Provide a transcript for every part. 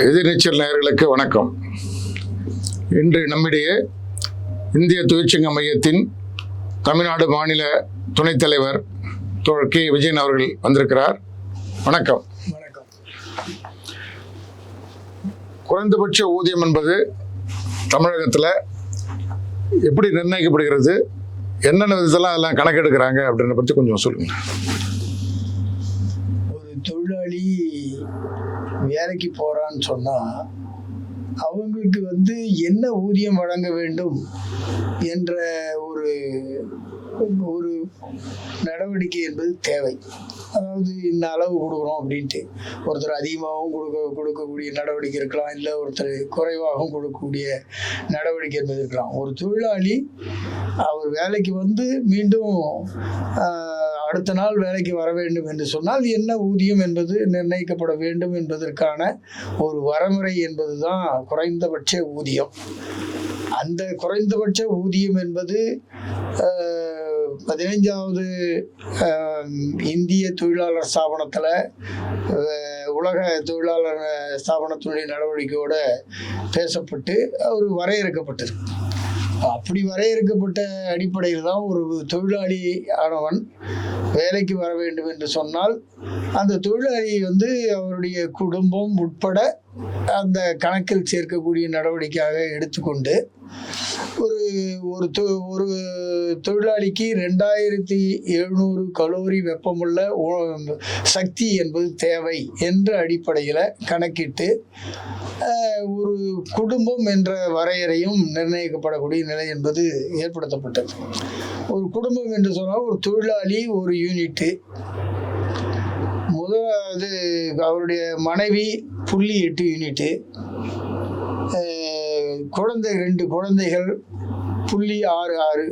எதிர்நீச்சல் நேயர்களுக்கு வணக்கம். இன்று நம்மிடையே இந்திய தொழிற்சங்க மையத்தின் தமிழ்நாடு மாநில துணைத் தலைவர் தோழர் கே விஜயன் அவர்கள் வந்திருக்கிறார். வணக்கம். வணக்கம். குறைந்தபட்ச ஊதியம் என்பது தமிழகத்தில் எப்படி நிர்ணயிக்கப்படுகிறது, என்னென்ன விதத்தெல்லாம் அதெல்லாம் கணக்கெடுக்கிறாங்க அப்படின்றத பற்றி கொஞ்சம் சொல்லுங்கள். ஒரு தொழிலாளி வேலைக்கு போறான்னு சொன்னா அவங்களுக்கு என்ன ஊதியம் வழங்க வேண்டும் என்ற ஒரு ஒரு நடவடிக்கை என்பது தேவை. அதாவது இந்த அளவு கொடுக்குறோம் அப்படின்ட்டு ஒருத்தர் அதிகமாகவும் கொடுக்கக்கூடிய நடவடிக்கை இருக்கலாம், இல்லை ஒருத்தர் குறைவாகவும் கொடுக்கக்கூடிய நடவடிக்கை என்பது இருக்கலாம். ஒரு தொழிலாளி அவர் வேலைக்கு மீண்டும் அடுத்த நாள் வேலைக்கு வர வேண்டும் என்று சொன்னால் என்ன ஊதியம் என்பது நிர்ணயிக்கப்பட வேண்டும் என்பதற்கான ஒரு வரைமுறை என்பதுதான் குறைந்தபட்ச ஊதியம். அந்த குறைந்தபட்ச ஊதியம் என்பது 15வது இந்திய தொழிலாளர் ஸ்தாபனத்தில், உலக தொழிலாளர் ஸ்தாபனத்தினுடைய நடவடிக்கையோடு பேசப்பட்டு ஒரு வரையறுக்கப்பட்டிருக்கு. அப்படி வரையறுக்கப்பட்ட அடிப்படையில் தான் ஒரு தொழிலாளி ஆனவன் வேலைக்கு வர வேண்டும் என்று சொன்னால் அந்த தொழிலாளி அவருடைய குடும்பம் உட்பட அந்த கணக்கில் சேர்க்கக்கூடிய நடவடிக்கையாக எடுத்துக்கொண்டு ஒரு தொழிலாளிக்கு 2700 கலோரி வெப்பமுள்ள சக்தி என்பது தேவை என்ற அடிப்படையில் கணக்கிட்டு ஒரு குடும்பம் என்ற வரையறையும் நிர்ணயிக்கப்படக்கூடிய நிலை என்பது ஏற்படுத்தப்பட்டது. ஒரு குடும்பம் என்று சொன்னால் ஒரு தொழிலாளி ஒரு யூனிட்டு, முதலாவது அவருடைய மனைவி 0.8 யூனிட்டு, குழந்தை 2 குழந்தைகள் 0.66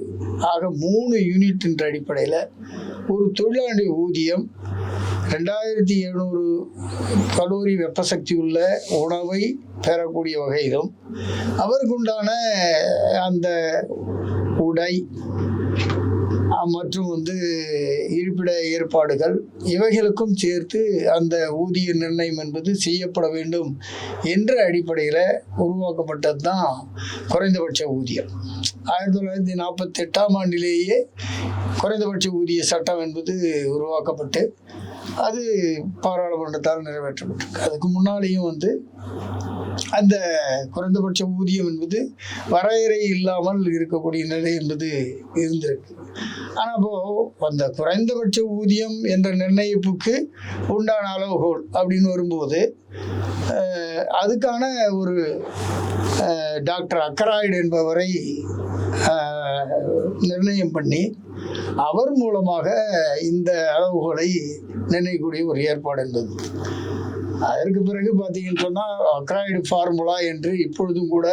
ஆக 3 யூனிட் என்ற அடிப்படையில் ஒரு தொழிலாளி ஊதியம் 2700 கலோரி வெப்பசக்தி உள்ள உணவை பெறக்கூடிய வகையிலும் அவருக்கு உண்டான அந்த உடை மற்றும் இருப்பிட ஏற்பாடுகள் இவைகளுக்கும் சேர்த்து அந்த ஊதிய நிர்ணயம் என்பது செய்யப்பட வேண்டும் என்ற அடிப்படையில் உருவாக்கப்பட்டது தான் குறைந்தபட்ச ஊதியம். 1948ஆம் ஆண்டிலேயே குறைந்தபட்ச ஊதிய சட்டம் என்பது உருவாக்கப்பட்டு அது பாராளுமன்றத்தால் நிறைவேற்றப்பட்டிருக்கு. அதுக்கு முன்னாலேயும் அந்த குறைந்தபட்ச ஊதியம் என்பது வரையறை இல்லாமல் இருக்கக்கூடிய நிலை என்பது இருந்திருக்கு. ஆனால் இப்போ அந்த குறைந்தபட்ச ஊதியம் என்ற நிர்ணயிப்புக்கு உண்டான அளவுகோல் அப்படின்னு வரும்போது அதுக்கான ஒரு டாக்டர் அக்கராய்டு என்பவரை நிர்ணயம் பண்ணி அவர் மூலமாக இந்த அளவுகோலை நிர்ணயிக்கக்கூடிய ஒரு ஏற்பாடு இருந்தது. அதற்கு பிறகு பார்த்தீங்கன்னு சொன்னால் அக்ராய்டு ஃபார்முலா என்று இப்பொழுதும் கூட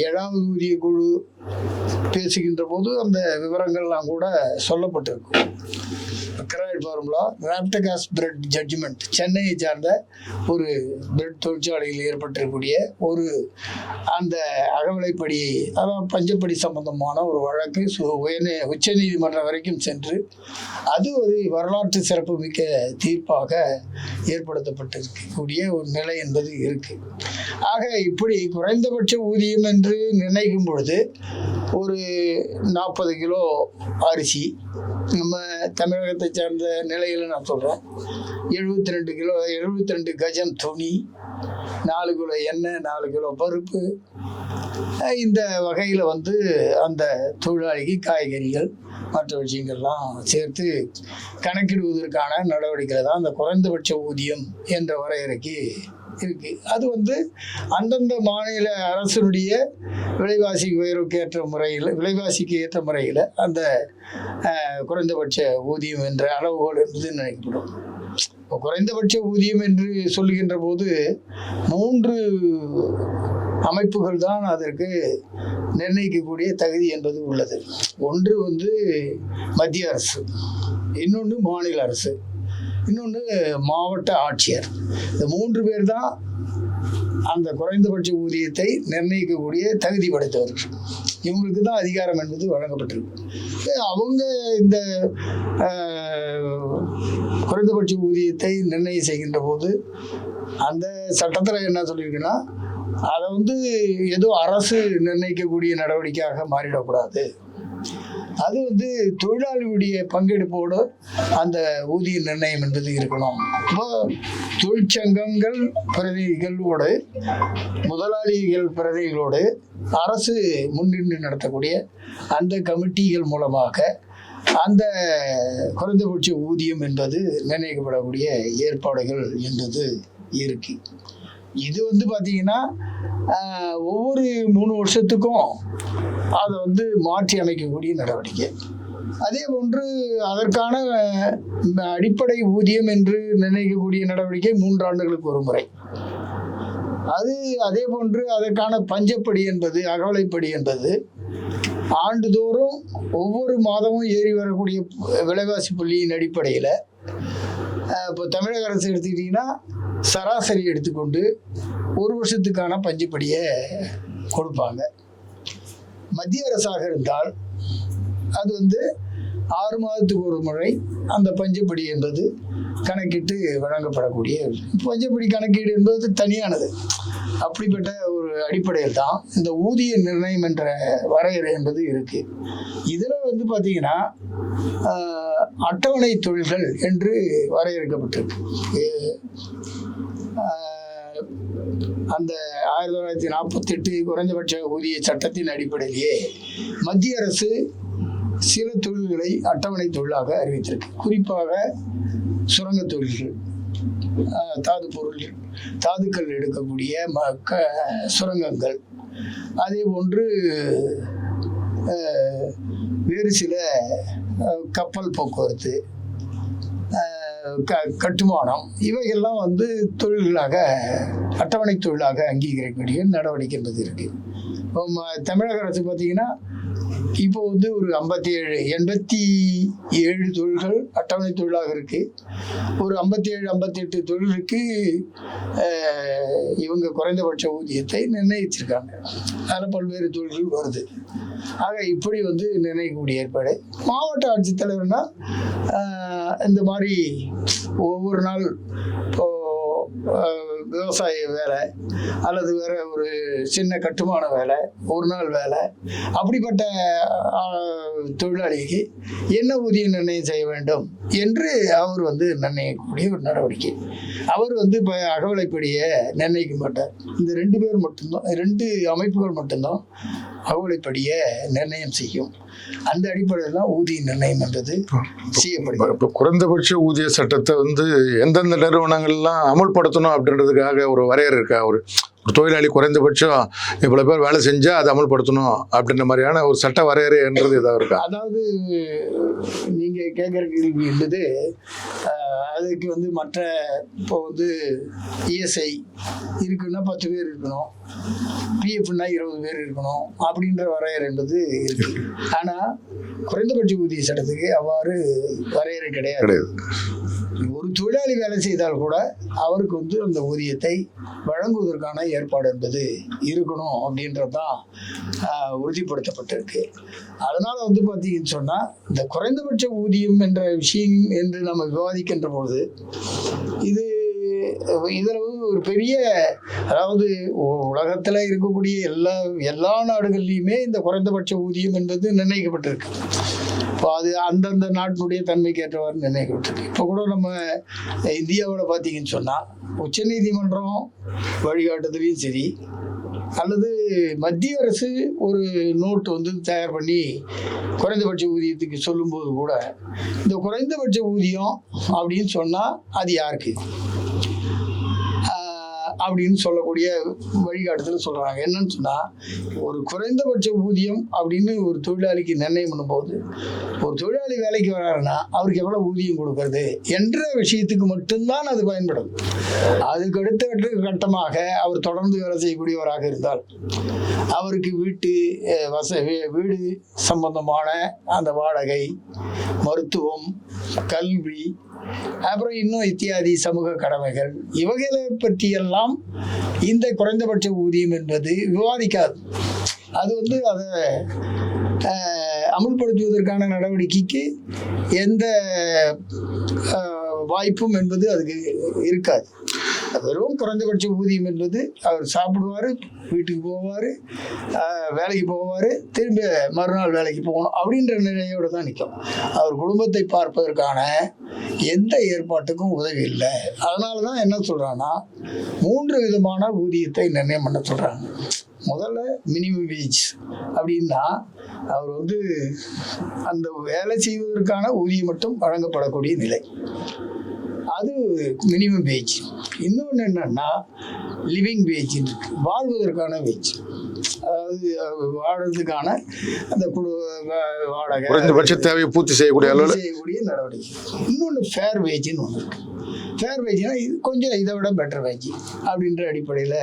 7வது ஊதிய குழு பேசுகின்ற போது அந்த விவரங்கள்லாம் கூட சொல்லப்பட்டிருக்கும். அக்ராய்டு ஃபார்முலா ராப்டகாஸ் பிரெட் ஜட்ஜ்மெண்ட், சென்னையை சார்ந்த ஒரு பிரெட் தொழிற்சாலையில் ஏற்பட்டிருக்கக்கூடிய ஒரு அந்த அகவிலைப்படி, அதாவது பஞ்சப்படி சம்பந்தமான ஒரு வழக்கு உச்ச நீதிமன்றம் வரைக்கும் சென்று அது ஒரு வரலாற்று சிறப்புமிக்க தீர்ப்பாக ஏற்படுத்தப்பட்டிருக்கக்கூடிய ஒரு நிலை என்பது இருக்கு. ஆக இப்படி குறைந்தபட்ச ஊதியம் என்று நிர்ணயிக்கும் பொழுது ஒரு 40 கிலோ அரிசி, நம்ம தமிழகத்தை சேர்ந்த நிலையில் நான் சொல்கிறேன், 72 கஜம் துணி, 4 கிலோ எண்ணெய், 4 கிலோ பருப்பு, இந்த வகையில் அந்த தொழிலாளிக்கு காய்கறிகள் மற்ற விஷயங்கள்லாம் சேர்த்து கணக்கிடுவதற்கான நடவடிக்கை தான் அந்த குறைந்தபட்ச ஊதியம் என்ற வரையறைக்கு இருக்கு. அது அந்தந்த மாநில அரசினுடைய விலைவாசி உயர்வுக்கு ஏற்ற முறையில், விலைவாசிக்கு ஏற்ற முறையில் அந்த குறைந்தபட்ச ஊதியம் என்ற அளவுகோல் என்பது நினைக்கப்படும். இப்போ குறைந்தபட்ச ஊதியம் என்று சொல்லுகின்ற போது 3 அமைப்புகள் தான் அதற்கு நிர்ணயிக்கக்கூடிய தகுதி என்பது உள்ளது. ஒன்று மத்திய அரசு, இன்னொன்று மாநில அரசு, இன்னொன்று மாவட்ட ஆட்சியர். இந்த 3 பேர் தான் அந்த குறைந்தபட்ச ஊதியத்தை நிர்ணயிக்கக்கூடிய தகுதி படைத்தவர்கள். இவங்களுக்கு தான் அதிகாரம் என்பது வழங்கப்பட்டிருக்கு. அவங்க இந்த குறைந்தபட்ச ஊதியத்தை நிர்ணயம் செய்கின்ற போது அந்த சட்டத்தில் என்ன சொல்லியிருக்குன்னா, அதை வந்து ஏதோ அரசு நிர்ணயிக்கக்கூடிய நடவடிக்கையாக மாறிடக்கூடாது. அது வந்து தொழிலாளியுடைய பங்கெடுப்போடு அந்த ஊதிய நிர்ணயம் என்பது இருக்கணும். இப்போ தொழிற்சங்கங்கள் பிரதிநிதிகளோடு, முதலாளிகள் பிரதிநிதிகளோடு அரசு முன்னின்று நடத்தக்கூடிய அந்த கமிட்டிகள் மூலமாக அந்த குறைந்தபட்ச ஊதியம் என்பது நிர்ணயிக்கப்படக்கூடிய ஏற்பாடுகள் என்பது இருக்கு. இது வந்து பார்த்தீங்கன்னா ஒவ்வொரு 3 வருஷத்துக்கும் அதை வந்து மாற்றி அமைக்கக்கூடிய நடவடிக்கை. அதே போன்று அதற்கான அடிப்படை ஊதியம் என்று நிர்ணயிக்கக்கூடிய நடவடிக்கை 3 ஆண்டுகளுக்கு ஒரு முறை. அதே போன்று அதற்கான பஞ்சப்படி என்பது, அகவலைப்படி என்பது ஆண்டுதோறும் ஒவ்வொரு மாதமும் ஏறி வரக்கூடிய விலைவாசி புள்ளியின் அடிப்படையில், இப்போ தமிழக அரசு எடுத்துக்கிட்டிங்கன்னா சராசரி எடுத்துக்கொண்டு ஒரு வருஷத்துக்கான பஞ்சப்படியை கொடுப்பாங்க. மத்திய அரசாக இருந்தால் அது வந்து 6 மாதத்துக்கு ஒரு முறை அந்த பஞ்சப்படி என்பது கணக்கிட்டு வழங்கப்படக்கூடிய பஞ்சப்படி கணக்கீடு என்பது தனியானது. அப்படிப்பட்ட ஒரு அடிப்படையில் தான் இந்த ஊதிய நிர்ணயம் என்ற வரையறை என்பது இருக்கு. இதில் வந்து பார்த்தீங்கன்னா அட்டவணை தொழில்கள் என்று வரையறுக்கப்பட்டிருக்கு. அந்த 1948 குறைந்தபட்ச ஊதிய சட்டத்தின் அடிப்படையிலேயே மத்திய அரசு சில தொழில்களை அட்டவணை தொழிலாக அறிவித்திருக்கு. குறிப்பாக சுரங்க தொழில்கள், தாதுக்கள் எடுக்கக்கூடிய சுரங்கங்கள், அதே போன்று வேறு சில கப்பல் போக்குவரத்து, கட்டுமானம், இவைகள்லாம் வந்து தொழில்களாக, அட்டவணை தொழிலாக அங்கீகரிக்கக்கூடிய நடவடிக்கை என்பது இருக்கு. தமிழக அரசு பார்த்தீங்கன்னா இப்போ வந்து ஒரு 87 தொழில்கள் அட்டவணை தொழிலாக இருக்கு. ஒரு 57-58 தொழிலுக்கு இவங்க குறைந்தபட்ச ஊதியத்தை நிர்ணயிச்சிருக்காங்க. அதில் பல்வேறு தொழில்கள் வருது. ஆக இப்படி வந்து நிர்ணயிக்கக்கூடிய ஏற்பாடு. மாவட்ட ஆட்சித்தலைவர்னா இந்த மாதிரி ஒவ்வொரு நாள் இப்போ விவசாய வேலை அல்லது வேற ஒரு சின்ன கட்டுமான வேலை, ஒரு நாள் வேலை, அப்படிப்பட்ட தொழிலாளிக்கு என்ன ஊதியம் நிர்ணயம் செய்ய வேண்டும் என்று அவர் வந்து நிர்ணயிக்கக்கூடிய ஒரு நடவடிக்கை. அவர் வந்து இப்போ அகவலைப்படியை நிர்ணயிக்க மாட்டார். இந்த 2 பேர் மட்டும்தான், 2 அமைப்புகள் மட்டும்தான் அகவலைப்படியை நிர்ணயம் செய்யும். அந்த அடிப்படையில் தான் ஊதிய நிர்ணயம் என்பது செய்யப்படுகிறது. இப்போ குறைந்தபட்ச ஊதிய சட்டத்தை வந்து எந்தெந்த நிறுவனங்கள்லாம் அமல்படுத்தணும் அப்படின்றதுக்காக ஒரு வரையறை இருக்கா? ஒரு தொழிலாளி குறைந்தபட்சம் இவ்வளோ பேர் வேலை செஞ்சால் அதை அமல்படுத்தணும் அப்படின்ற மாதிரியான ஒரு சட்ட வரையறைன்றது ஏதாவது இருக்கா? அதாவது நீங்கள் கேட்குற கேள்வி என்பது அதுக்கு வந்து மற்ற இப்போ வந்து இஎஸ்ஐ இருக்குன்னா 10 பேர் இருக்கணும், பிஎஃப்னா 20 பேர் இருக்கணும் அப்படின்ற வரையறை என்பது இருக்கு. ஆனால் குறைந்தபட்ச ஊதிய சட்டத்துக்கு அவ்வாறு வரையறை கிடையாது. ஒரு தொழிலாளி வேலை செய்தால் கூட அவருக்கு வந்து அந்த ஊதியத்தை வழங்குவதற்கான ஏற்பாடு என்பது இருக்கணும் அப்படின்றது தான் உறுதிப்படுத்தப்பட்டிருக்கு. அதனால வந்து பார்த்தீங்கன்னு சொன்னால் இந்த குறைந்தபட்ச ஊதியம் என்ற விஷயம் என்று நம்ம விவாதிக்கின்ற பொழுது இதில் ஒரு பெரிய, அதாவது உலகத்தில் இருக்கக்கூடிய எல்லா நாடுகள்லையுமே இந்த குறைந்தபட்ச ஊதியம் என்பது நிர்ணயிக்கப்பட்டிருக்கு. இப்போ அது அந்தந்த நாட்டினுடைய தன்மைக்கு ஏற்றவாறு நிர்ணயிக்கப்பட்டிருக்கு. இப்போ கூட நம்ம இந்தியாவில் பார்த்தீங்கன்னு சொன்னால் உச்சநீதிமன்றம் வழிகாட்டுதலையும் சரி, அல்லது மத்திய அரசு ஒரு நோட்டு வந்து தயார் பண்ணி குறைந்தபட்ச ஊதியத்துக்கு சொல்லும்போது கூட இந்த குறைந்தபட்ச ஊதியம் அப்படின்னு சொன்னால் அது யாருக்கு அப்படின்னு சொல்லக்கூடிய வழிகாட்டுதல் சொல்கிறாங்க. என்னன்னு சொன்னால், ஒரு குறைந்தபட்ச ஊதியம் அப்படின்னு ஒரு தொழிலாளிக்கு நிர்ணயம் பண்ணும்போது, ஒரு தொழிலாளி வேலைக்கு வர்றாருன்னா அவருக்கு எவ்வளோ ஊதியம் கொடுக்கறது என்ற விஷயத்துக்கு மட்டும்தான் அது பயன்படும். அதுக்கு அடுத்த கட்டமாக அவர் தொடர்ந்து வேலை செய்யக்கூடியவராக இருந்தால் அவருக்கு வீடு சம்பந்தமான அந்த வாடகை, மருத்துவம், கல்வி, அப்புறம் இன்னும் இத்தியாதி சமூக கடமைகள், இவைகளை பற்றியெல்லாம் இந்த குறைந்தபட்ச ஊதியம் என்பது விவாதிக்காது. அது வந்து அதை அமுல்படுத்துவதற்கான நடவடிக்கைக்கு எந்த வாய்ப்பும் என்பது அதுக்கு இருக்காது. வெறும் குறைந்தபட்ச ஊதியம் என்பது அவர் சாப்பிடுவார், வீட்டுக்கு போவார், வேலைக்கு போவார், திரும்ப மறுநாள் வேலைக்கு போகணும் அப்படின்ற நிலையோடு தான் நிற்கும். அவர் குடும்பத்தை பார்ப்பதற்கான எந்த ஏற்பாட்டுக்கும் உதவி இல்லை. அதனால தான் என்ன சொல்கிறாங்கன்னா 3 விதமான ஊதியத்தை நிர்ணயம் பண்ண சொல்கிறாங்க. முதல்ல மினிமம் வேஜ் அப்படின்னா அவர் வந்து அந்த வேலை செய்வதற்கான ஊதியம் மட்டும் வழங்கப்படக்கூடிய நிலை, அது மினிமம் வேஜ். இன்னொன்று என்னன்னா லிவிங் வேஜ் இருக்கு, வாழ்வதற்கான வேஜ், அதாவது வாழ்றதுக்கான அந்த வாடகை குறைந்தபட்ச தேவையை பூர்த்தி செய்யக்கூடிய நடவடிக்கை. இன்னொன்று ஃபேர் வேஜ்னு ஒன்று இருக்கு. ஃபேர் வேஜ்னா இது கொஞ்சம் இதை விட பெட்டர் வேஜ் அப்படின்ற அடிப்படையில்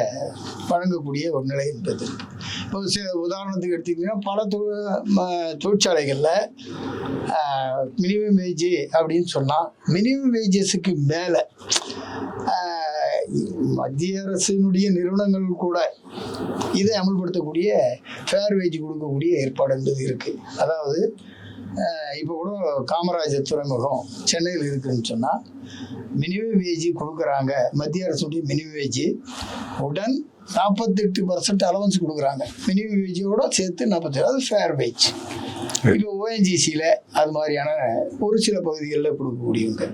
வழங்கக்கூடிய ஒரு நிலை என்பது. இப்போ உதாரணத்துக்கு எடுத்துக்கிட்டிங்கன்னா பல தொழிற்சாலைகளில் மினிமம் வேஜ் அப்படின்னு சொன்னால் மினிமம் வேஜஸுக்கு மேலே மத்திய அரசினுடைய நிறுவனங்கள் கூட இதை அமல்படுத்தக்கூடிய ஃபேர் வேஜ் கொடுக்கக்கூடிய ஏற்பாடு என்பது இருக்குது. அதாவது இப்போ கூட காமராஜர் துறைமுகம் சென்னையில் இருக்குதுன்னு சொன்னால் மினிமம் வேஜ் கொடுக்குறாங்க. மத்திய அரசுடைய மினிமம் வேஜ் உடன் 48% அலவன்ஸ் கொடுக்குறாங்க. மினிமம் வேஜோட சேர்த்து 47, அது ஃபேர் வேஜ். இப்போ ஓஎன்ஜிசியில் அது மாதிரியான ஒரு சில பகுதிகளில் கொடுக்கக்கூடியவங்க,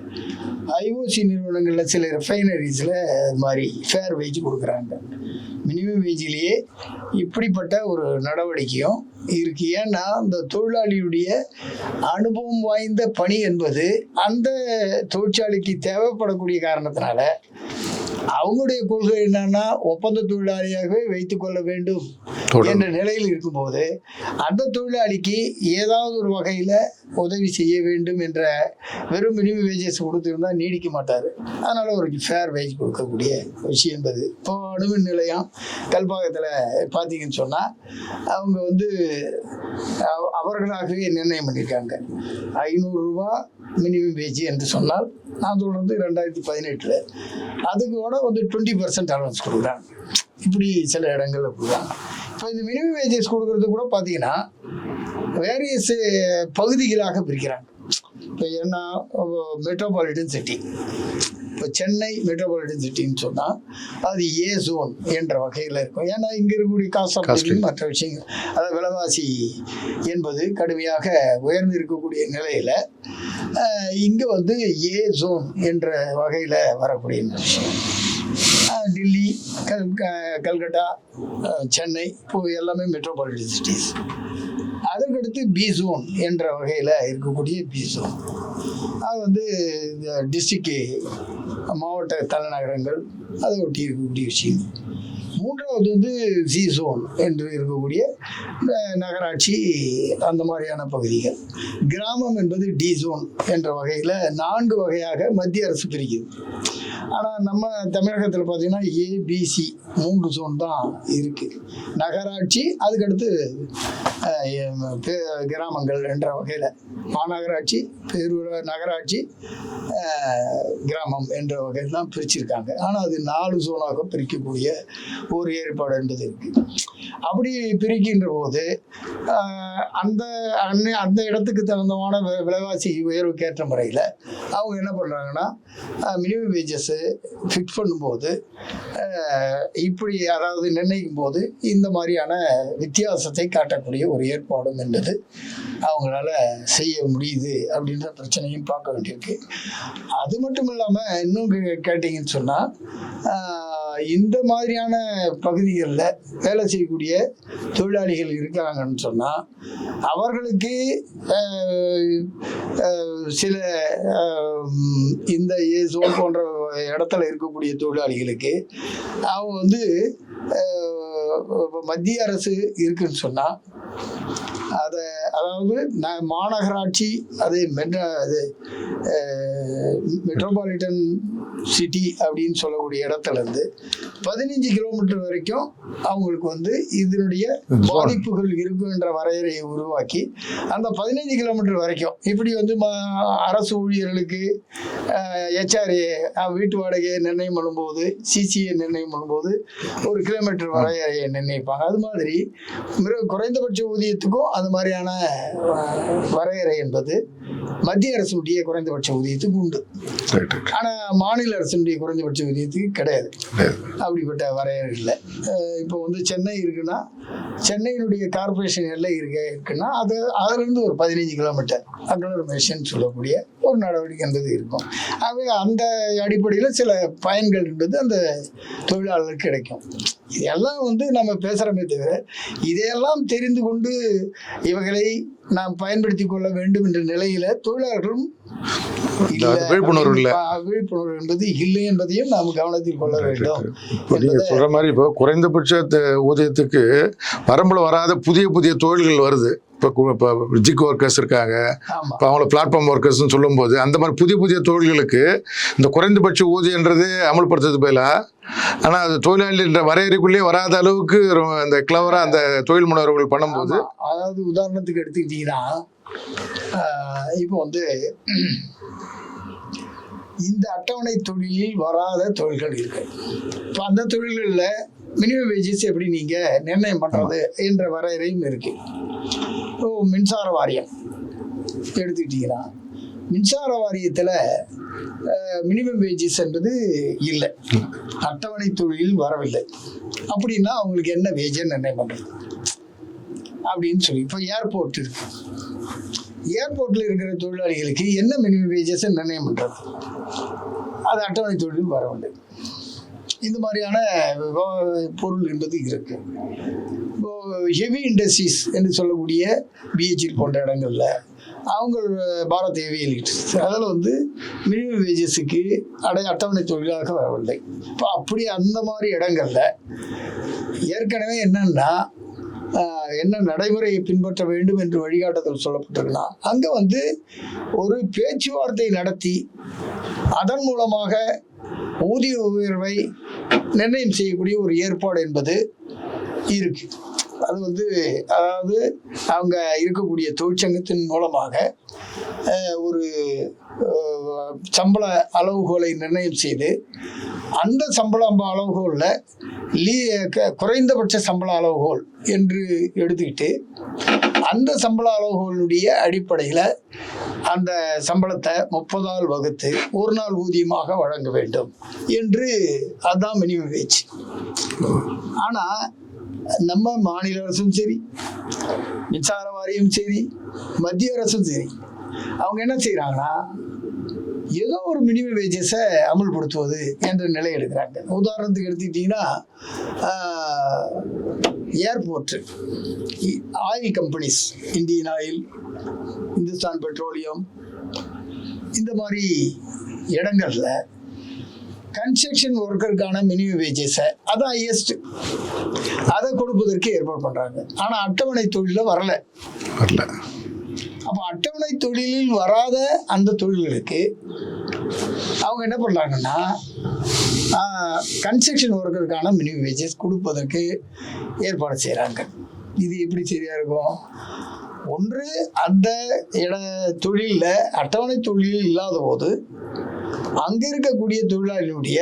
ஐஓசி நிறுவனங்களில் சில ரிஃபைனரிஸில் அது மாதிரி ஃபேர் வேஜ் கொடுக்குறாங்க. மினிமம் வேஜிலேயே இப்படிப்பட்ட ஒரு நடவடிக்கையும் இருக்கு. ஏன்னா அந்த தொழிலாளியுடைய அனுபவம் வாய்ந்த பணி என்பது அந்த தொழிற்சாலைக்கு தேவைப்படக்கூடிய காரணத்தினால அவங்களுடைய கொள்கை என்னன்னா ஒப்பந்த தொழிலாளியாகவே வைத்துக் கொள்ள வேண்டும் என்ற நிலையில் இருக்கும்போது அந்த தொழிலாளிக்கு ஏதாவது ஒரு வகையில் உதவி செய்ய வேண்டும் என்ற வெறும் மினிமம் வேஜஸ் கொடுத்துருந்தா நீடிக்க மாட்டார். அதனால் ஒரு ஃபேர் வேஜ் கொடுக்கக்கூடிய விஷயம் என்பது. இப்போ அணுமின் நிலையம் கல்பாக்கத்தில் பார்த்தீங்கன்னு சொன்னால் அவங்க வந்து அவர்களாகவே நிர்ணயம் பண்ணியிருக்காங்க. 500 ரூபா மினிமம் வேஜ் என்று சொன்னால், நான் சொல்கிறது 2018 அதுக்கு கூட வந்து 20% அலவன்ஸ் கொடுக்குறாங்க. இப்படி சில இடங்களில் கொடுக்குறாங்க. இப்போ இந்த மினிமம் வேஜஸ் கொடுக்குறது கூட பார்த்தீங்கன்னா வேரியஸ் பகுதிகளாக பிரிக்கிறாங்க. இப்போ என்ன மெட்ரோபாலிட்டன் சிட்டி, இப்போ சென்னை மெட்ரோபாலிட்டன் சிட்டின்னு சொன்னால் அது ஏ ஜோன் என்ற வகையில் இருக்கும். ஏன்னா இங்கே இருக்கக்கூடிய காஸ்ட் ஆஃப் லிவிங் மற்ற விஷயங்கள், அதாவது விலைவாசி என்பது கடுமையாக உயர்ந்து இருக்கக்கூடிய நிலையில் இங்கே வந்து ஏ ஜோன் என்ற வகையில் வரக்கூடிய விஷயம். டில்லி, கல்கட்டா, சென்னை இப்போ எல்லாமே மெட்ரோபாலிட்டன் சிட்டிஸ். அதற்கடுத்து பி ஜோன் என்ற வகையில் இருக்கக்கூடிய பி ஜோன், அது வந்து இந்த டிஸ்ட்ரிக்ட் மாவட்ட தலைநகரங்கள் அதை ஒட்டி இருக்கக்கூடிய விஷயம். மூன்றாவது வந்து சி ஜோன் என்று இருக்கக்கூடிய நகராட்சி, அந்த மாதிரியான பகுதிகள். கிராமம் என்பது டி ஜோன் என்ற வகையில் 4 வகையாக மத்திய அரசு பிரிக்குது. ஆனால் நம்ம தமிழகத்தில் பார்த்தீங்கன்னா ஏபிசி 3 ஜோன் தான் இருக்குது. நகராட்சி, அதுக்கடுத்து கிராமங்கள் என்ற வகையில் மாநகராட்சி, பேரூர் நகராட்சி, கிராமம் என்ற வகையில் தான் பிரிச்சிருக்காங்க. ஆனால் அது 4 ஜோனாக பிரிக்கக்கூடிய ஒரு ஏற்பாடு என்பது இருக்குது. அப்படி பிரிக்கின்ற போது அந்த இடத்துக்கு தகுந்தமான விலைவாசி உயர்வுக்கேற்ற முறையில் அவங்க என்ன பண்ணுறாங்கன்னா மினிமம் வேஜஸ் ஃபிக்ஸ் பண்ணும்போது இப்படி அதாவது நிர்ணயிக்கும் போது இந்த மாதிரியான வித்தியாசத்தை காட்டக்கூடிய ஒரு ஏற்பாடும் என்பது அவங்களால செய்ய முடியுது அப்படின்ற பிரச்சனையும் பார்க்க வேண்டியிருக்கு. அது மட்டும் இல்லாமல் இன்னும் கேட்டிங்கன்னு சொன்னால் இந்த மாதிரியான பகுதிகளில் வேலை செய்யக்கூடிய தொழிலாளிகள் இருக்கிறாங்கன்னு சொன்னால் அவர்களுக்கு சில இந்த ஏசோன் போன்ற இடத்துல இருக்கக்கூடிய தொழிலாளிகளுக்கு அவங்க வந்து மத்திய அரசு இருக்குன்னு சொன்னால் அதை, அதாவது மாநகராட்சி, அது மெட்ரோபாலிட்டன் சிட்டி அப்படின்னு சொல்லக்கூடிய இடத்துலேருந்து 15 கிலோமீட்டர் வரைக்கும் அவங்களுக்கு வந்து இதனுடைய பாதிப்புகள் இருக்குன்ற வரையறையை உருவாக்கி அந்த 15 கிலோமீட்டர் வரைக்கும் இப்படி வந்து அரசு ஊழியர்களுக்கு HRA வீட்டு வாடகையை நிர்ணயம் பண்ணும்போது, சிசிஏ நிர்ணயம் பண்ணும்போது ஒரு கிலோமீட்டர் வரையறையை நிர்ணயிப்பாங்க. அது மாதிரி குறைந்தபட்ச ஊதியத்துக்கும் அது மாதிரியான வரையறை என்பது மத்திய அரசுடைய குறைந்தபட்ச ஊதியத்துக்கு உண்டு. ரைட். ஆனால் மாநில அரசுடைய குறைந்தபட்ச ஊதியத்துக்கு கிடையாது. அப்படிப்பட்ட வரையறை இல்லை. இப்போ வந்து சென்னை இருக்குன்னா, சென்னையினுடைய கார்பரேஷன் எல்லை இருக்குன்னா அதுலேருந்து ஒரு 15 கிலோமீட்டர் அக்லமரேஷன் சொல்லக்கூடிய ஒரு நடவடிக்கை என்பது இருக்கும். ஆகவே அந்த அடிப்படையில் சில பயன்கள் என்பது அந்த தொழிலாளர்களுக்கு கிடைக்கும். இதெல்லாம் வந்து நம்ம பேசுகிறோமே தவிர, இதையெல்லாம் தெரிந்து கொண்டு இவர்களை நாம் பயன்படுத்தி கொள்ள வேண்டும் என்ற நிலையில தொழிலாளர்களும் விழிப்புணர்வு என்பது இல்லை என்பதையும் நாம் கவனத்தில் கொள்ள வேண்டும். நீங்க சொல்ற மாதிரி இப்போ குறைந்தபட்ச ஊதியத்துக்கு வரம்புல வராத புதிய புதிய தொழில்கள் வருது. இப்போ ஜிக் ஒர்க்கர்ஸ் இருக்காங்க, இப்போ அவங்கள பிளாட்ஃபார்ம் ஒர்க்கர்ஸ்ன்னு சொல்லும்போது அந்த மாதிரி புதிய புதிய தொழில்களுக்கு இந்த குறைந்தபட்ச ஊதியன்றது அமல்படுத்துறது பதிலாக, ஆனால் அது தொழிலாளின்ற வரையறைக்குள்ளேயே வராத அளவுக்கு அந்த கிளவராக அந்த தொழில் முனைவர்கள் பண்ணும்போது, அதாவது உதாரணத்துக்கு எடுத்துக்கிட்டீங்கன்னா, இப்போ வந்து இந்த அட்டவணை தொழிலில் வராத தொழில்கள் இருக்கு. இப்போ அந்த தொழில்களில் மினிமம் வேஜஸ் எப்படி நீங்கள் நிர்ணயம் பண்ணுறது என்ற வரையறையும் இருக்கு. இப்போ மின்சார வாரியம் எடுத்துக்கிட்டீங்கன்னா, மின்சார வாரியத்தில் மினிமம் வேஜஸ் என்பது இல்லை, அட்டவணை தொழிலில் வரவில்லை. அப்படின்னா அவங்களுக்கு என்ன வேஜை நிர்ணயம் பண்ணுறது அப்படின்னு சொல்லி, இப்போ ஏர்போர்ட் இருக்கு, ஏர்போர்ட்டில் இருக்கிற தொழிலாளிகளுக்கு என்ன மினிமம் வேஜஸ் நிர்ணயம் பண்ணுறது, அது அட்டவணை தொழிலில் வரவில்லை. இந்த மாதிரியான பொருள் என்பது இருக்கு. இப்போ ஹெவி இண்டஸ்ட்ரீஸ் என்று சொல்லக்கூடிய பிஹெச்இல் போன்ற இடங்கள்ல அவங்க பாரத் ஹெவி எலக்ட்ரிசிட்டி அதில் வந்து மினிமம் வேஜஸுக்கு அட்டவணை தொழிலாக வரவில்லை. இப்போ அப்படி அந்த மாதிரி இடங்கள்ல ஏற்கனவே என்னன்னா என்ன நடைமுறையை பின்பற்ற வேண்டும் என்று வழிகாட்டுதல் சொல்லப்பட்டிருக்குன்னா, அங்கே வந்து ஒரு பேச்சுவார்த்தை நடத்தி அதன் மூலமாக ஊதிய உயர்வை நிர்ணயம் செய்யக்கூடிய ஒரு ஏற்பாடு என்பது இருக்கு. அது வந்து அதாவது அவங்க இருக்கக்கூடிய தொழிற்சங்கத்தின் மூலமாக ஒரு சம்பள அளவுகோலை நிர்ணயம் செய்து, அந்த சம்பள அளவுகோலில் குறைந்தபட்ச சம்பள அளவுகோல் என்று எடுத்துக்கிட்டு, அந்த சம்பள அளவுகோலுடைய அடிப்படையில் அந்த சம்பளத்தை 30ஆல் வகுத்து ஒரு நாள் ஊதியமாக வழங்க வேண்டும் என்று, அதுதான் மினிமம் வேஜ். ஆனால் நம்ம மாநில அரசும் சரி, மின்சார வாரியம் சரி, மத்திய அரசும் சரி, அவங்க என்ன செய்கிறாங்கன்னா ஏதோ ஒரு மினிமம் வேஜஸை அமல்படுத்துவது என்ற நிலை எடுக்கிறாங்க. உதாரணத்துக்கு எடுத்துக்கிட்டிங்கன்னா, airport, oil companies, Indian oil, Hindustan petroleum, இந்த மாதிரி இடங்கள்ல கன்ஸ்ட்ரக்ஷன் ஒர்க்கருக்கான மினிமம் வேஜஸை, அதான் ஹையஸ்ட், அதை கொடுப்பதற்கு ஏற்பாடு பண்ணுறாங்க. ஆனால் அட்டவணை தொழிலில் வரல. அப்போ அட்டவணை தொழிலில் வராத அந்த தொழில்களுக்கு அவங்க என்ன பண்ணுறாங்கன்னா, கன்ஸ்ட்ரக்ஷன் ஒர்க்கருக்கான மினிமம் வேஜஸ் கொடுப்பதற்கு ஏற்பாடு செய்கிறாங்க. இது எப்படி சரியாக இருக்கும்? ஒன்று, அந்த தொழிலில் அட்டவணை தொழில் இல்லாத போது அங்கே இருக்கக்கூடிய தொழிலாளியுடைய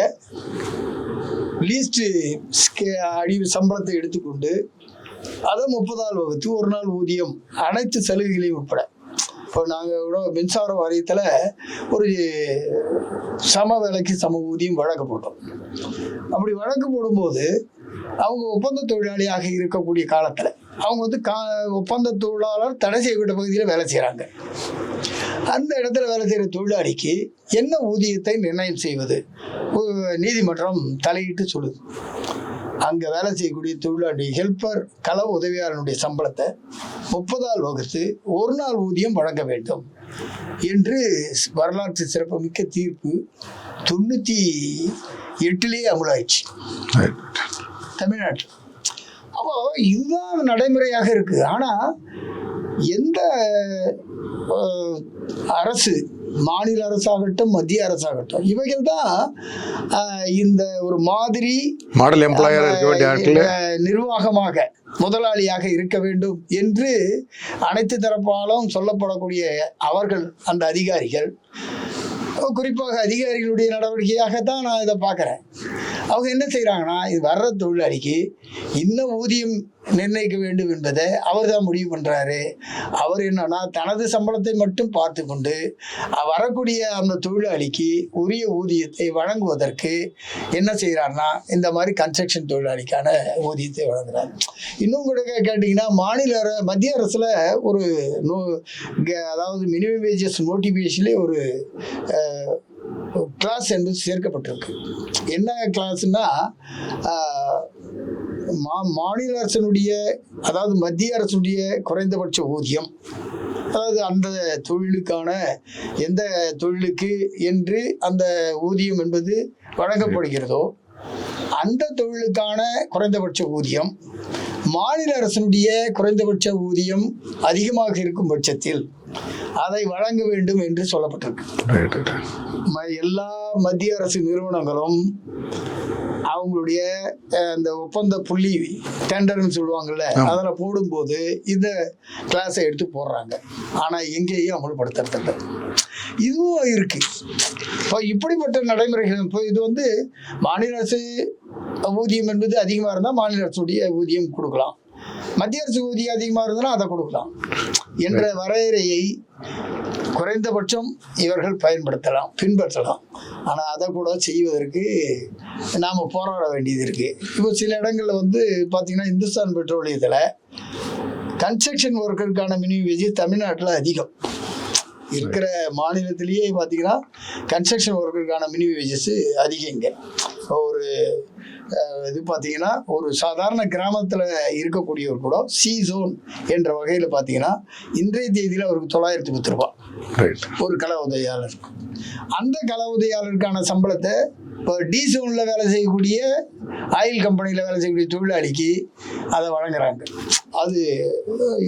லீஸ்ட் சம்பளத்தை எடுத்துக்கொண்டு அதை 30ஆல் வகுத்து ஒரு நாள் ஊதியம், அனைத்து சலுகைகளையும் உட்பட. இப்போ நாங்கள் கூட மின்சார வாரியத்தில் ஒரு சம வேலைக்கு சம ஊதியம் வழக்கு போட்டோம். அப்படி வழக்கு போடும்போது அவங்க ஒப்பந்த தொழிலாளியாக இருக்கக்கூடிய காலத்தில் அவங்க வந்து ஒப்பந்த தொழிலாளர் தடை செய்யப்பட்ட பகுதியில் வேலை செய்கிறாங்க. அந்த இடத்துல வேலை செய்கிற தொழிலாளிக்கு என்ன ஊதியத்தை நிர்ணயம் செய்வது? நீதிமன்றம் தலையிட்டு சொல்லுது. அங்கே வேலை செய்யக்கூடிய தொழிலாளி ஹெல்ப்பர் கள உதவியாளனுடைய சம்பளத்தை 30ஆல் வகுத்து ஒரு நாள் ஊதியம் வழங்க வேண்டும் என்று வரலாற்று சிறப்புமிக்க தீர்ப்பு 98 அமலாயிடுச்சு தமிழ்நாட்டில். அப்போ இதுதான் நடைமுறையாக இருக்கு. ஆனால் எந்த அரசு, மாநில அரசாகட்டும் மத்திய அரசாகட்டும், இவைகள் தான் இந்த ஒரு மாதிரி மாடல் எம்ப்ளாயர் இருக்க வேண்டிய நிர்வாகமாக முதலாளியாக இருக்க வேண்டும் என்று அனைத்து தரப்பாலும் சொல்லப்படக்கூடிய அவர்கள், அந்த அதிகாரிகள், குறிப்பாக அதிகாரிகளுடைய நடவடிக்கையாகத்தான் நான் இதை பார்க்குறேன். அவங்க என்ன செய்கிறாங்கன்னா, இது வர்ற தொழிலாளிக்கு இன்னும் ஊதியம் நிர்ணயிக்க வேண்டும் என்பதை அவர் தான் முடிவு பண்ணுறாரு. அவர் என்னன்னா தனது சம்பளத்தை மட்டும் பார்த்து கொண்டு வரக்கூடிய அந்த தொழிலாளிக்கு உரிய ஊதியத்தை வழங்குவதற்கு என்ன செய்கிறாருன்னா, இந்த மாதிரி கன்ஸ்ட்ரக்ஷன் தொழிலாளிக்கான ஊதியத்தை வழங்குறாரு. இன்னும் கூட கேட்டிங்கன்னா, மத்திய அரசில் ஒரு அதாவது மினிமம் வேஜஸ் நோட்டிஃபிகேஷன்லேயே ஒரு கிளாஸ் என்பது சேர்க்கப்பட்டிருக்கு. என்ன கிளாஸ்னா, மாநில அரசினுடைய அதாவது மத்திய அரசுடைய குறைந்தபட்ச ஊதியம், அதாவது அந்த தொழிலுக்கான எந்த தொழிலுக்கு என்று அந்த ஊதியம் என்பது வழங்கப்படுகிறதோ அந்த தொழிலுக்கான குறைந்தபட்ச ஊதியம் மாநில அரசினுடைய குறைந்தபட்ச ஊதியம் அதிகமாக இருக்கும் பட்சத்தில் அதை வழங்க வேண்டும் என்று சொல்லப்பட்டிருக்கு. எல்லா மத்திய அரசு நிறுவனங்களும் அவங்களுடைய அந்த ஒப்பந்த புள்ளி டெண்டர்னு சொல்லுவாங்கல்ல, அதில் போடும்போது இந்த கிளாஸை எடுத்து போடுறாங்க. ஆனால் எங்கேயும் அமல்படுத்துறதில்லை. இதுவும் இருக்கு. இப்போ இப்படிப்பட்ட நடைமுறைகள், இப்போ இது வந்து மாநில அரசு ஊதியம் என்பது அதிகமாக இருந்தால் மாநில அரசுடைய ஊதியம் கொடுக்கலாம், மத்திய அரசு ஊதியம் அதிகமாக இருந்ததுன்னா அதை கொடுக்கலாம் என்ற வரையறையை குறைந்தபட்சம் இவர்கள் பின்பற்றலாம். ஆனால் அதை கூட செய்வதற்கு நாம் போராட வேண்டியது இருக்குது. இப்போ சில இடங்களில் வந்து பார்த்திங்கன்னா, இந்துஸ்தான் பெட்ரோலியத்தில் கன்ஸ்ட்ரக்ஷன் ஒர்க்கருக்கான மினிமம் வேஜ் தமிழ்நாட்டில் அதிகம் இருக்கிற மாநிலத்திலேயே பார்த்திங்கன்னா கன்ஸ்ட்ரக்ஷன் ஒர்க்கருக்கான மினிமம் வேஜஸ் அதிகம். இங்கே ஒரு இது பார்த்திங்கன்னா, ஒரு சாதாரண கிராமத்தில் இருக்கக்கூடியவர் கூட சி ஜோன் என்ற வகையில் பார்த்திங்கன்னா இன்றைய தேதியில் அவருக்கு 910 ரூபா ஒரு கள உதவியாளருக்கு. அந்த கள உதவியாளருக்கான சம்பளத்தை இப்போ டி ஜோனில் வேலை செய்யக்கூடிய ஆயில் கம்பெனியில் வேலை செய்யக்கூடிய தொழிலாளிக்கு அதை வழங்குறாங்க. அது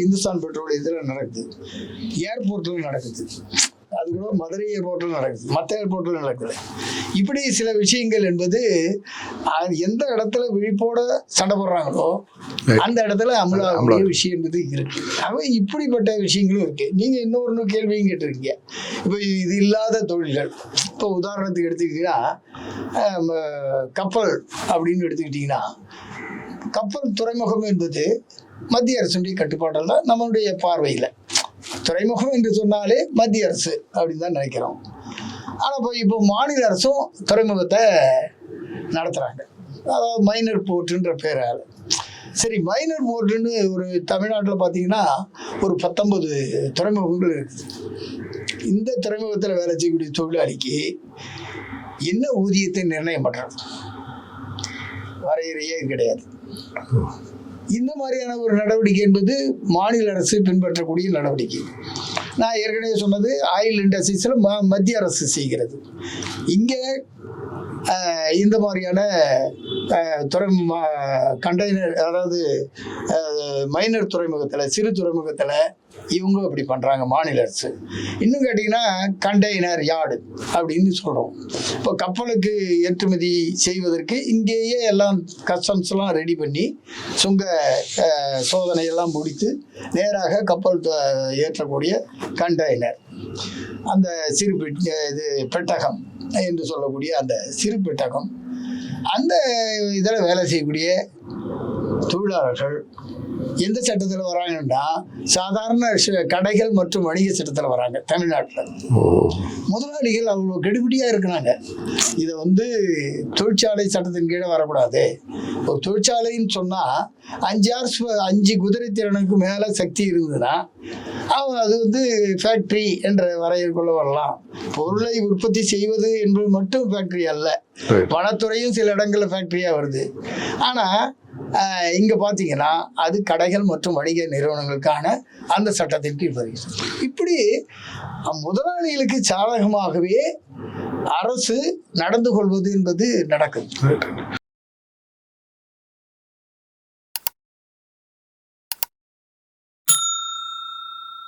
இந்துஸ்தான் பெட்ரோலியத்தில் நடக்குது, ஏர்போர்ட்டில் நடக்குது, அது கூட மதுரை ஏர்போர்ட்டில் நடக்குது, மற்ற ஏர்போர்ட்டில் நடக்குது. இப்படி சில விஷயங்கள் என்பது எந்த இடத்துல விழிப்போட சண்டை போடுறாங்களோ அந்த இடத்துல அமலாகக்கூடிய விஷயம் என்பது இருக்கு. அவை இப்படிப்பட்ட விஷயங்களும் இருக்கு. நீங்க இன்னொரு கேள்வியும் கேட்டிருக்கீங்க. இப்போ இது இல்லாத தொழில்கள், இப்போ உதாரணத்துக்கு எடுத்துக்கிட்டீங்கன்னா கப்பல் அப்படின்னு எடுத்துக்கிட்டீங்கன்னா, கப்பல் துறைமுகம் என்பது மத்திய அரசுடைய கட்டுப்பாட்டில் தான். நம்மளுடைய பார்வையில் துறைமுகம் என்று சொன்னாலே மத்திய அரசு அப்படின்னு தான் நினைக்கிறோம். ஆனால் இப்போ மாநில அரசும் துறைமுகத்தை நடத்துகிறாங்க, அதாவது மைனர் போர்ட்டுன்ற பேரால். சரி, மைனர் போர்ட்டுன்னு ஒரு தமிழ்நாட்டில் பார்த்தீங்கன்னா ஒரு 19 துறைமுகங்கள் இருக்குது. இந்த துறைமுகத்தில் வேலை செய்யக்கூடிய தொழிலாளிக்கு என்ன ஊதியத்தை நிர்ணயம் பண்ணுறது வரையறையே கிடையாது. இந்த மாதிரியான ஒரு நடவடிக்கை என்பது மாநில அரசு பின்பற்றக்கூடிய நடவடிக்கை. நான் ஏற்கனவே சொன்னது ஆயில் இண்டஸ்ட்ரீஸில் மத்திய அரசு செய்கிறது. இங்கே இந்த மாதிரியான கண்டெய்னர், அதாவது மைனர் துறைமுகத்தில், சிறு துறைமுகத்தில் இவங்க இப்படி பண்ணுறாங்க மாநில அரசு. இன்னும் கேட்டிங்கன்னா கண்டெய்னர் யார்டு அப்படின்னு சொல்கிறோம். இப்போ கப்பலுக்கு ஏற்றுமதி செய்வதற்கு இங்கேயே எல்லாம் கஸ்டம்ஸ்லாம் ரெடி பண்ணி சுங்க சோதனையெல்லாம் முடித்து நேராக கப்பல் ஏற்றக்கூடிய கண்டெய்னர், அந்த சிறு இது பெட்டகம் என்று சொல்லக்கூடிய அந்த சிறு பெட்டகம், அந்த இதில் வேலை செய்யக்கூடிய தொழிலாளர்கள் எந்த சட்டத்தில் வராங்கன்னா சாதாரண கடைகள் மற்றும் வணிக சட்டத்தில் வராங்க. தமிழ்நாட்டில் முதலாளிகள் அவ்வளோ கெடுபிடியாக இருக்கிறாங்க. இதை வந்து தொழிற்சாலை சட்டத்தின் கீழே வரக்கூடாது. ஒரு தொழிற்சாலைன்னு சொன்னால் 5 குதிரை திறனுக்கு மேலே சக்தி இருந்ததுன்னா அவங்க அது வந்து ஃபேக்ட்ரி என்ற வரையறுக்குள்ள வரலாம். பொருளை உற்பத்தி செய்வது என்பது மட்டும் ஃபேக்ட்ரி அல்ல, வனத்துறையும் சில இடங்களில் ஃபேக்ட்ரியாக வருது. ஆனால் இங்கே பார்த்தீங்கன்னா அது கடைகள் மற்றும் வணிக நிறுவனங்களுக்கான அந்த சட்டத்தின் கீழ் வருகிறது. இப்படி முதலாளிகளுக்கு சாதகமாகவே அரசு நடந்து கொள்வது என்பது நடக்குது.